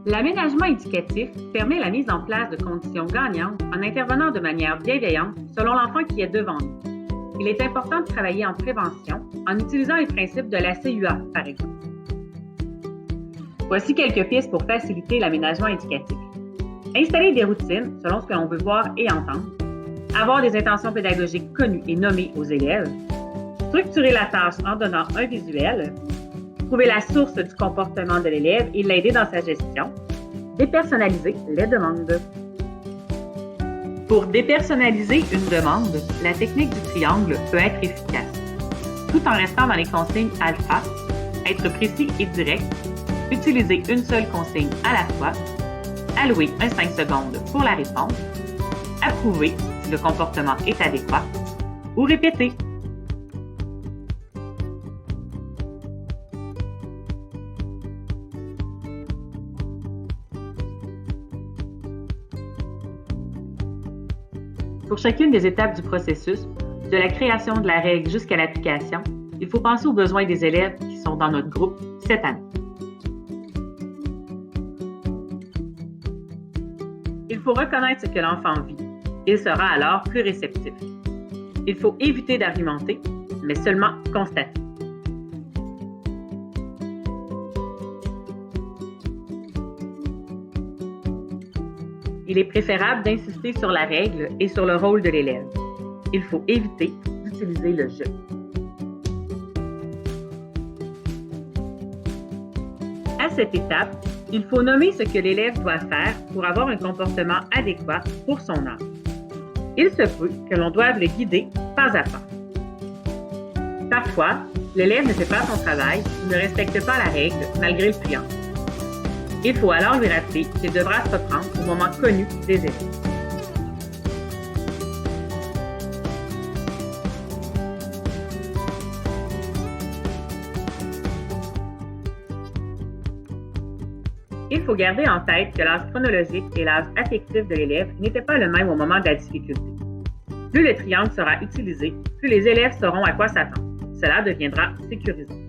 L'aménagement éducatif permet la mise en place de conditions gagnantes en intervenant de manière bienveillante selon l'enfant qui est devant nous. Il est important de travailler en prévention en utilisant les principes de la CUA, par exemple. Voici quelques pistes pour faciliter l'aménagement éducatif. Installer des routines selon ce que l'on veut voir et entendre. Avoir des intentions pédagogiques connues et nommées aux élèves. Structurer la tâche en donnant un visuel. Trouver la source du comportement de l'élève et l'aider dans sa gestion. Dépersonnaliser les demandes. Pour dépersonnaliser une demande, la technique du triangle peut être efficace. Tout en restant dans les consignes alpha, être précis et direct, utiliser une seule consigne à la fois, allouer 5 secondes pour la réponse, approuver si le comportement est adéquat ou répéter. Pour chacune des étapes du processus, de la création de la règle jusqu'à l'application, il faut penser aux besoins des élèves qui sont dans notre groupe cette année. Il faut reconnaître ce que l'enfant vit. Il sera alors plus réceptif. Il faut éviter d'argumenter, mais seulement constater. Il est préférable d'insister sur la règle et sur le rôle de l'élève. Il faut éviter d'utiliser le « je ». À cette étape, il faut nommer ce que l'élève doit faire pour avoir un comportement adéquat pour son âge. Il se peut que l'on doive le guider pas à pas. Parfois, l'élève ne fait pas son travail ou ne respecte pas la règle malgré le triangle. Il faut alors lui rappeler qu'il devra se reprendre au moment connu des élèves. Il faut garder en tête que l'âge chronologique et l'âge affectif de l'élève n'étaient pas le même au moment de la difficulté. Plus le triangle sera utilisé, plus les élèves sauront à quoi s'attendre. Cela deviendra sécurisant.